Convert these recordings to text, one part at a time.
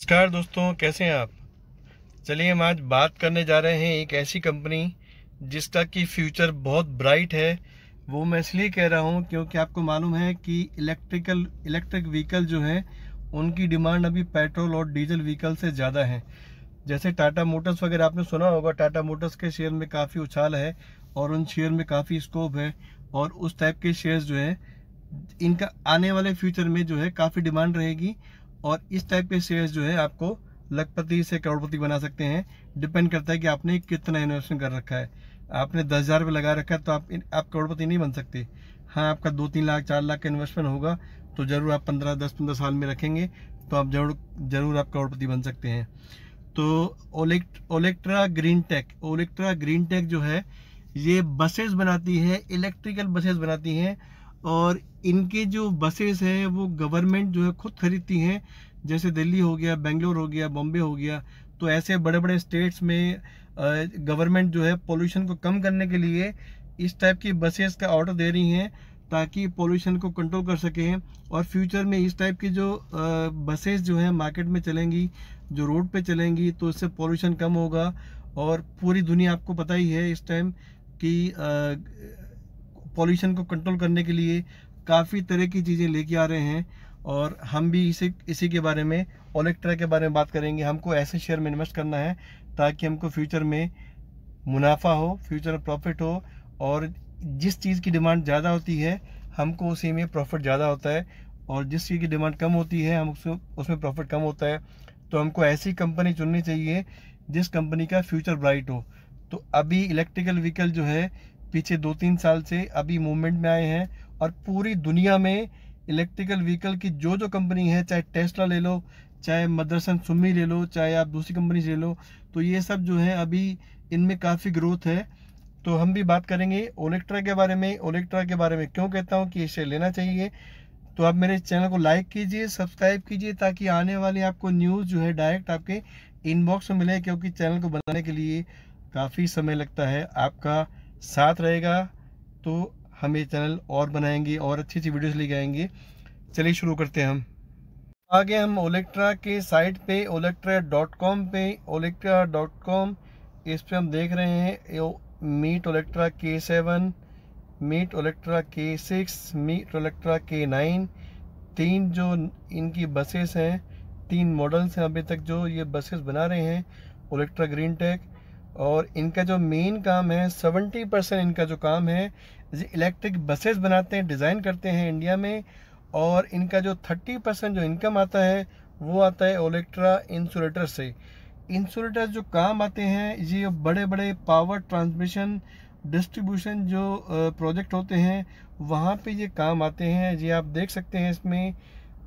नमस्कार दोस्तों, कैसे हैं आप। चलिए हम आज बात करने जा रहे हैं एक ऐसी कंपनी जिसका कि फ्यूचर बहुत ब्राइट है। वो मैं इसलिए कह रहा हूँ क्योंकि आपको मालूम है कि इलेक्ट्रिक व्हीकल जो है उनकी डिमांड अभी पेट्रोल और डीजल व्हीकल से ज़्यादा है। जैसे टाटा मोटर्स वगैरह आपने सुना होगा, टाटा मोटर्स के शेयर में काफ़ी उछाल है और उन शेयर में काफ़ी स्कोप है। और उस टाइप के शेयर्स जो है इनका आने वाले फ्यूचर में जो है काफ़ी डिमांड रहेगी। और इस टाइप के शेयर्स जो है आपको लखपति से करोड़पति बना सकते हैं। डिपेंड करता है कि आपने कितना इन्वेस्टमेंट कर रखा है। आपने 10,000 रुपये लगा रखा है तो आप करोड़पति नहीं बन सकते। हाँ, आपका 2-3 लाख 4 लाख का इन्वेस्टमेंट होगा तो ज़रूर आप 10-15 साल में रखेंगे तो आप ज़रूर आप करोड़पति बन सकते हैं। तो ओलेक्ट्रा ग्रीन टेक जो है ये बसेस बनाती है, इलेक्ट्रिकल बसेस बनाती हैं। और इनके जो बसेस हैं वो गवर्नमेंट जो है खुद खरीदती हैं। जैसे दिल्ली हो गया, बेंगलोर हो गया, बॉम्बे हो गया। तो ऐसे बड़े बड़े स्टेट्स में गवर्नमेंट जो है पोल्यूशन को कम करने के लिए इस टाइप की बसेस का ऑर्डर दे रही हैं ताकि पोल्यूशन को कंट्रोल कर सकें। और फ्यूचर में इस टाइप की जो बसेस जो है मार्केट में चलेंगी, जो रोड पे चलेंगी, तो इससे पोल्यूशन कम होगा। और पूरी दुनिया, आपको पता ही है इस टाइम कि पोल्यूशन को कंट्रोल करने के लिए काफ़ी तरह की चीज़ें लेके आ रहे हैं। और हम भी इसी के बारे में, ओलेक्ट्रा के बारे में बात करेंगे। हमको ऐसे शेयर में इन्वेस्ट करना है ताकि हमको फ्यूचर में मुनाफा हो, फ्यूचर में प्रॉफिट हो। और जिस चीज़ की डिमांड ज़्यादा होती है हमको उसी में प्रॉफिट ज़्यादा होता है, और जिस चीज़ की डिमांड कम होती है हम उसमें प्रॉफिट कम होता है। तो हमको ऐसी कंपनी चुननी चाहिए जिस कंपनी का फ्यूचर ब्राइट हो। तो अभी इलेक्ट्रिकल व्हीकल जो है पीछे 2-3 साल से अभी मूवमेंट में आए हैं। और पूरी दुनिया में इलेक्ट्रिकल व्हीकल की जो कंपनी है, चाहे टेस्ला ले लो, चाहे मदरसन सुमी ले लो, चाहे आप दूसरी कंपनी से ले लो, तो ये सब जो है अभी इनमें काफ़ी ग्रोथ है। तो हम भी बात करेंगे ओलेक्ट्रा के बारे में। ओलेक्ट्रा के बारे में क्यों कहता हूँ कि इसे लेना चाहिए। तो आप मेरे चैनल को लाइक कीजिए, सब्सक्राइब कीजिए, ताकि आने वाली आपको न्यूज़ जो है डायरेक्ट आपके इनबॉक्स में मिले। क्योंकि चैनल को बनाने के लिए काफ़ी समय लगता है, आपका साथ रहेगा तो हम ये चैनल और बनाएंगे और अच्छी अच्छी वीडियोस लेके आएंगे। चलिए शुरू करते हैं। हम आगे हम ओलेक्ट्रा के साइट पे olectra.com इस पे हम देख रहे हैं meet Olectra K7, meet Olectra K6, meet Olectra K9। 3 जो इनकी बसेस हैं, 3 मॉडल्स हैं अभी तक जो ये बसेस बना रहे हैं ओलेक्ट्रा ग्रीन टेक। और इनका जो मेन काम है, 70% इनका जो काम है इलेक्ट्रिक बसेस बनाते हैं, डिज़ाइन करते हैं इंडिया में। और इनका जो 30% जो इनकम आता है वो आता है ओलेक्ट्रा इंसुलेटर से। इंसुलेटर जो काम आते हैं ये बड़े बड़े पावर ट्रांसमिशन डिस्ट्रीब्यूशन जो प्रोजेक्ट होते हैं वहाँ पे ये काम आते हैं। ये आप देख सकते हैं, इसमें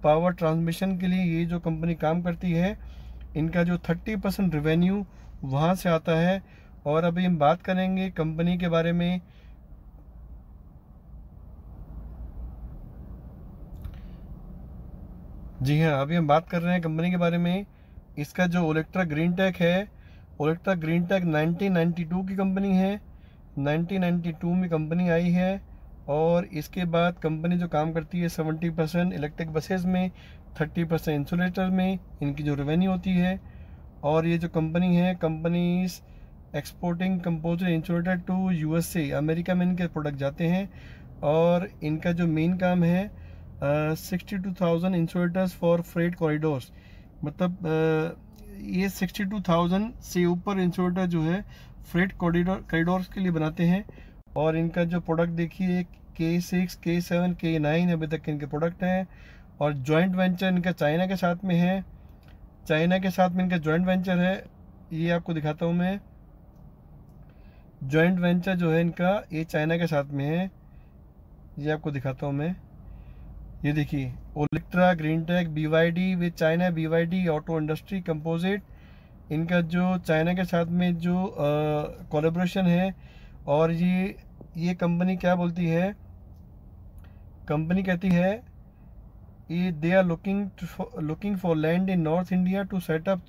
पावर ट्रांसमिशन के लिए ये जो कंपनी काम करती है, इनका जो 30% रेवेन्यू वहाँ से आता है। और अभी हम बात करेंगे कंपनी के बारे में। जी हाँ, अभी हम बात कर रहे हैं कंपनी के बारे में। इसका जो ओलेक्ट्रा ग्रीन टेक है, ओलेक्ट्रा ग्रीन टेक 1992 की कंपनी है। 1992 में कंपनी आई है। और इसके बाद कंपनी जो काम करती है 70% इलेक्ट्रिक बसेस में, 30% इंसुलेटर में इनकी जो रेवेन्यू होती है। और ये जो कंपनी है, company exporting composite insulator to USA, America में इनके प्रोडक्ट जाते हैं। और इनका जो मेन काम है 62,000 इंसुलेटर्स फॉर फ्रेट कॉरिडोर्स। मतलब ये 62,000 से ऊपर इंसुलेटर जो है फ्रेट कॉरिडोर्स के लिए बनाते हैं। और इनका जो प्रोडक्ट देखिए, K6, K7, K9 अभी तक इनके प्रोडक्ट हैं। और जॉइंट वेंचर इनका चाइना के साथ में है। चाइना के साथ में इनका जॉइंट वेंचर है, ये आपको दिखाता हूँ मैं। जॉइंट वेंचर जो है इनका ये चाइना के साथ में है, ये आपको दिखाता हूँ मैं। ये देखिए, Olectra green tech BYD with China, BYD auto industry composite, इनका जो चाइना के साथ में जो कोलैबोरेशन है। और ये कंपनी क्या बोलती है, कंपनी कहती है ये they are looking for land in north India to set up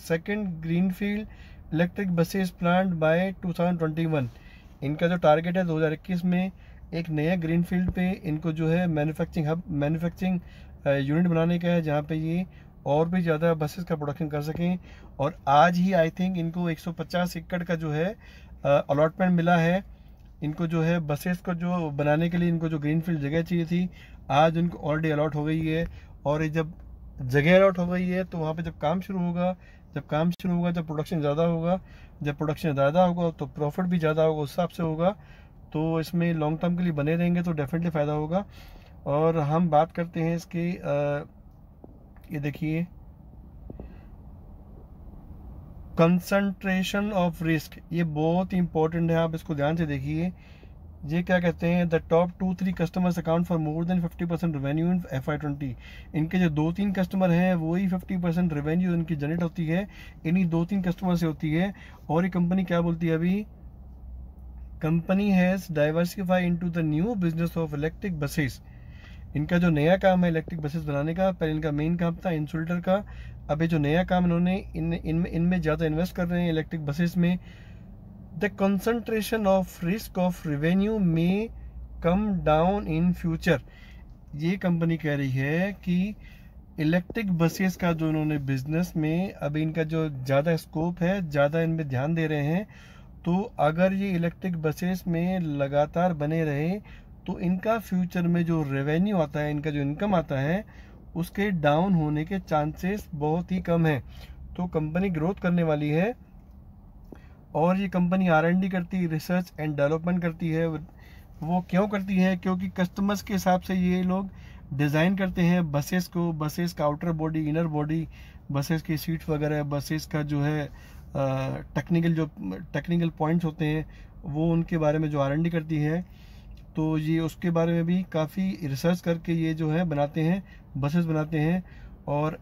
second greenfield electric buses plant by 2021। इनका जो टारगेट है 2021 में एक नया ग्रीनफील्ड पे इनको जो है मैन्युफैक्चरिंग यूनिट बनाने का है, जहाँ पे ये और भी ज़्यादा बसेस का प्रोडक्शन कर सकें। और आज ही आई थिंक इनको 150 एकड़ का जो है अलॉटमेंट मिला है। इनको जो है बसेस को जो बनाने के लिए इनको जो ग्रीनफील्ड जगह चाहिए थी, आज उनको ऑलरेडी अलॉट हो गई है। और ये जब जगह अलॉट हो गई है तो वहाँ पे जब काम शुरू होगा, जब प्रोडक्शन ज़्यादा होगा, जब प्रोडक्शन ज़्यादा होगा तो प्रॉफिट भी ज़्यादा होगा, उस हिसाब से होगा। तो इसमें लॉन्ग टर्म के लिए बने रहेंगे तो डेफिनेटली फ़ायदा होगा। और हम बात करते हैं इसकी ये देखिए, कंसंट्रेशन ऑफ रिस्क, ये बहुत इंपॉर्टेंट है, आप इसको ध्यान से देखिए। ये क्या कहते हैं, the top 2-3 customers account for more than 50% revenue in FY20। इनके जो 2-3 कस्टमर हैं वही 50% रेवेन्यू इनकी जनरेट होती है, इन्हीं 2-3 कस्टमर से होती है। और ये कंपनी क्या बोलती है अभी, company has diversify into the new business of electric buses. इनका जो नया काम है इलेक्ट्रिक बसेस बनाने का, पहले इनका मेन काम था इंसुलेटर का, अब ये जो नया काम इन्होंने इनमें ज़्यादा इन्वेस्ट कर रहे हैं इलेक्ट्रिक बसेस में। The concentration of risk of revenue में कम डाउन इन फ्यूचर। ये कंपनी कह रही है कि इलेक्ट्रिक बसेस का जो इन्होंने बिजनेस में अभी इनका जो ज़्यादा स्कोप है, ज़्यादा इनमें ध्यान दे रहे हैं। तो अगर ये इलेक्ट्रिक बसेस में लगातार बने रहे तो इनका फ्यूचर में जो रेवेन्यू आता है, इनका जो इनकम आता है, उसके डाउन होने के चांसेस बहुत ही कम हैं। तो कंपनी ग्रोथ करने वाली है। और ये कंपनी R&D करती है, रिसर्च एंड डेवलपमेंट करती है। वो क्यों करती है, क्योंकि कस्टमर्स के हिसाब से ये लोग डिज़ाइन करते हैं बसेस को, बसेस का outer body, inner body, buses की सीट्स वगैरह, बसेस का जो है टेक्निकल पॉइंट्स होते हैं, वो उनके बारे में जो R&D करती है। तो ये उसके बारे में भी काफ़ी रिसर्च करके ये जो है बनाते हैं, बसेस बनाते हैं। और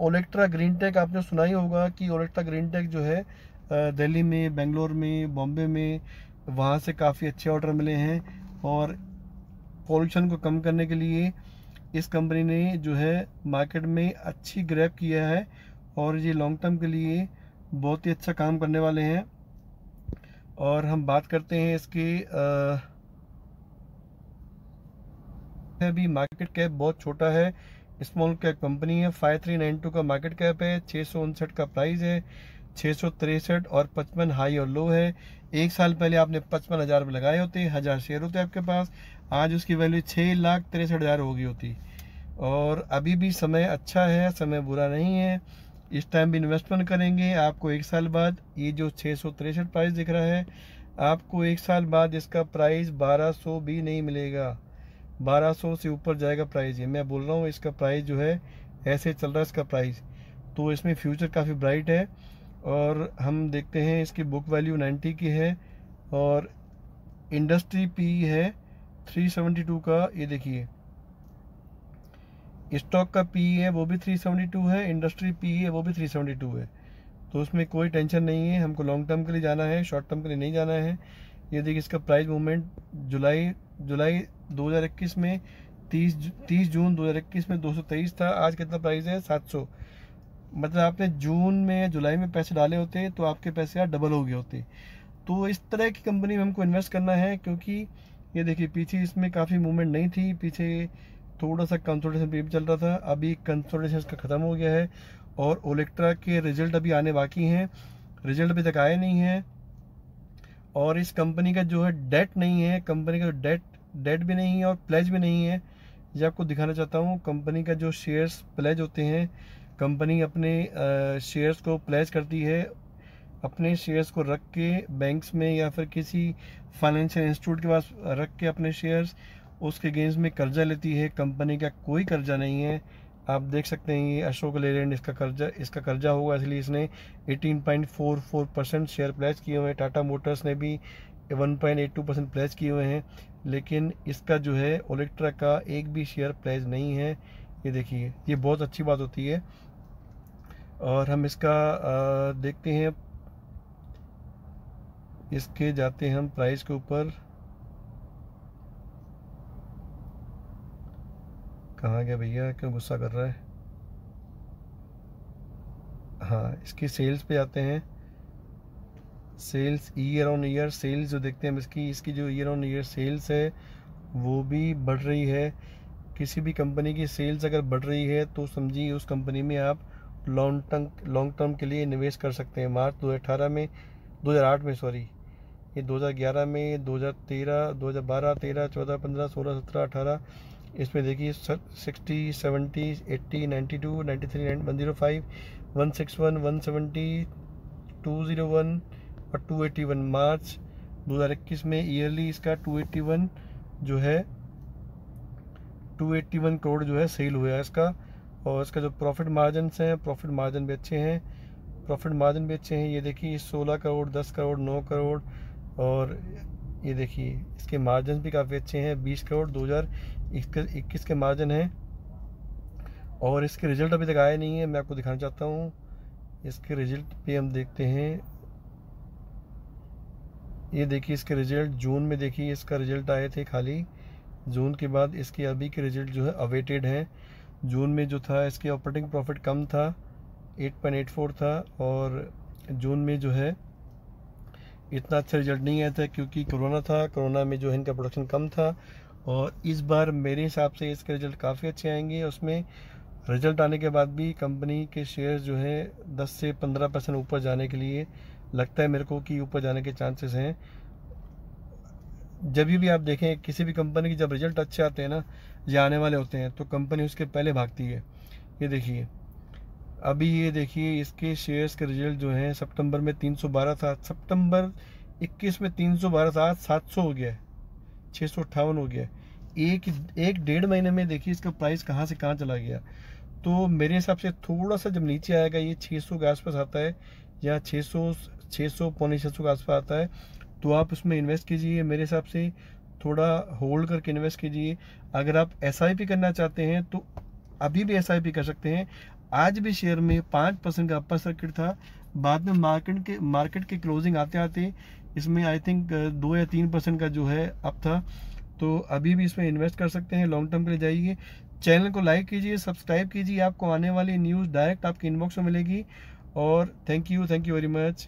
ओलेक्ट्रा ग्रीन टेक आपने सुना ही होगा कि ओलेक्ट्रा ग्रीन टेक जो है दिल्ली में, बेंगलोर में, बॉम्बे में, वहाँ से काफ़ी अच्छे ऑर्डर मिले हैं। और पॉल्यूशन को कम करने के लिए इस कंपनी ने जो है मार्केट में अच्छी ग्रैब किया है और ये लॉन्ग टर्म के लिए बहुत ही अच्छा काम करने वाले हैं। और हम बात करते हैं इसके भी मार्केट कैप बहुत छोटा है, स्मॉल कैप कंपनी है। 5392 का मार्केट कैप है, 659 का प्राइस है, 663 और 55 हाई और लो है। एक साल पहले आपने 55,000 रुपये लगाए होते, 1000 शेयर होते आपके पास, आज उसकी वैल्यू 6,63,000 हो गई होती। और अभी भी समय अच्छा है, समय बुरा नहीं है। इस टाइम भी इन्वेस्टमेंट करेंगे, आपको एक साल बाद ये जो 663 प्राइस दिख रहा है, आपको एक साल बाद इसका प्राइस 1200 भी नहीं मिलेगा, 1200 से ऊपर जाएगा प्राइस। ये मैं बोल रहा हूँ, इसका प्राइस जो है ऐसे चल रहा है इसका प्राइस। तो इसमें फ्यूचर काफ़ी ब्राइट है। और हम देखते हैं इसकी बुक वैल्यू 90 की है और इंडस्ट्री पी है 372 का। ये देखिए, स्टॉक का पी है वो भी 372 है, इंडस्ट्री पी है वो भी 372 है। तो उसमें कोई टेंशन नहीं है, हमको लॉन्ग टर्म के लिए जाना है, शॉर्ट टर्म के लिए नहीं जाना है। ये देखिए, इसका प्राइस मूवमेंट जुलाई 2021 में 30 जून 2021 में 223 था, आज कितना प्राइस है 700। मतलब आपने जून में, जुलाई में पैसे डाले होते तो आपके पैसे यार डबल हो गए होते। तो इस तरह की कंपनी में हमको इन्वेस्ट करना है, क्योंकि ये देखिए पीछे इसमें काफ़ी मूवमेंट नहीं थी, पीछे थोड़ा सा कंसोलिडेशन भी चल रहा था, अभी कंसोलिडेशन इसका ख़त्म हो गया है। और ओलेक्ट्रा के रिजल्ट अभी आने बाकी हैं, रिजल्ट अभी तक आए नहीं हैं। और इस कंपनी का जो है डेट नहीं है, कंपनी का डेट भी नहीं है और प्लेज भी नहीं है। ये आपको दिखाना चाहता हूँ, कंपनी का जो शेयर्स प्लेज होते हैं, कंपनी अपने शेयर्स को प्लेज करती है, अपने शेयर्स को रख के बैंक्स में या फिर किसी फाइनेंशियल इंस्टीट्यूट के पास रख के अपने शेयर्स, उसके अगेंस्ट में कर्जा लेती है। कंपनी का कोई कर्जा नहीं है, आप देख सकते हैं ये अशोक लेलैंड इसका कर्जा होगा, इसलिए इसने 18.44% शेयर प्लेज किए हुए हैं। टाटा मोटर्स ने भी 1.82% प्लेज किए हुए हैं, लेकिन इसका जो है ओलेक्ट्रा का एक भी शेयर प्लेज नहीं है। ये देखिए, ये बहुत अच्छी बात होती है। और हम इसका देखते हैं, इसके जाते हैं हम प्राइस के ऊपर, कहाँ गया भैया, क्यों गुस्सा कर रहा है। हाँ, इसकी सेल्स पे आते हैं, sales year on year sales जो देखते हैं हम इसकी जो ईयर ऑन ईयर सेल्स है वो भी बढ़ रही है। किसी भी कंपनी की सेल्स अगर बढ़ रही है तो समझिए उस कंपनी में आप लॉन्ग टर्म के लिए निवेश कर सकते हैं। मार्च 2008 में सॉरी, ये 2011 में, 2013, 2012, 13, 14, 15, 16, 17, 18, इसमें देखिए 60, 70, 80, 92, 93, 105, 161, 170, 201 और 281। मार्च 2021 में ईयरली इसका 281 जो है 281 करोड़ जो है सेल हुआ है इसका। और इसका जो प्रॉफिट मार्जिन हैं, प्रॉफिट मार्जिन भी अच्छे हैं, ये देखिए 16 करोड़, 10 करोड़, 9 करोड़, और ये देखिए इसके मार्जिन भी काफ़ी अच्छे हैं, 20 करोड़ 2021 के मार्जिन हैं। और इसके रिजल्ट अभी तक आए नहीं है, मैं आपको दिखाना चाहता हूँ। इसके रिजल्ट पे हम देखते हैं, ये देखिए इसके रिजल्ट जून में, देखिए इसका रिजल्ट आए थे खाली जून के बाद। इसके अभी के रिजल्ट जो है अवेटेड हैं। जून में जो था इसके ऑपरेटिंग प्रॉफिट कम था, 8.84 था, और जून में जो है इतना अच्छा रिजल्ट नहीं आया था क्योंकि कोरोना था, कोरोना में जो है इनका प्रोडक्शन कम था। और इस बार मेरे हिसाब से इसके रिजल्ट काफ़ी अच्छे आएंगे। उसमें रिजल्ट आने के बाद भी कंपनी के शेयर्स जो है 10 से 15% ऊपर जाने के लिए लगता है मेरे को कि ऊपर जाने के चांसेस हैं। जब भी आप देखें किसी भी कंपनी के जब रिजल्ट अच्छे आते हैं ना, या आने वाले होते हैं, तो कंपनी उसके पहले भागती है। ये देखिए अभी, ये देखिए इसके शेयर्स के रिजल्ट जो हैं सितंबर में 312 था, सितंबर 21 में 312 था, आज 700 हो गया है, 658 हो गया है। एक डेढ़ महीने में देखिए इसका प्राइस कहाँ से कहाँ चला गया। तो मेरे हिसाब से थोड़ा सा जब नीचे आएगा, ये 600 के आसपास आता है, या 600 पौने 600 के आसपास आता है, तो आप उसमें इन्वेस्ट कीजिए। मेरे हिसाब से थोड़ा होल्ड करके इन्वेस्ट कीजिए। अगर आप SIP करना चाहते हैं तो अभी भी SIP कर सकते हैं। आज भी शेयर में 5% का अपर सर्किट था, बाद में मार्केट के क्लोजिंग आते आते इसमें आई थिंक 2 या 3% का जो है अप था। तो अभी भी इसमें इन्वेस्ट कर सकते हैं, लॉन्ग टर्म के लिए जाइए। चैनल को लाइक कीजिए, सब्सक्राइब कीजिए, आपको आने वाली न्यूज़ डायरेक्ट आपके इनबॉक्स में मिलेगी। और थैंक यू वेरी मच।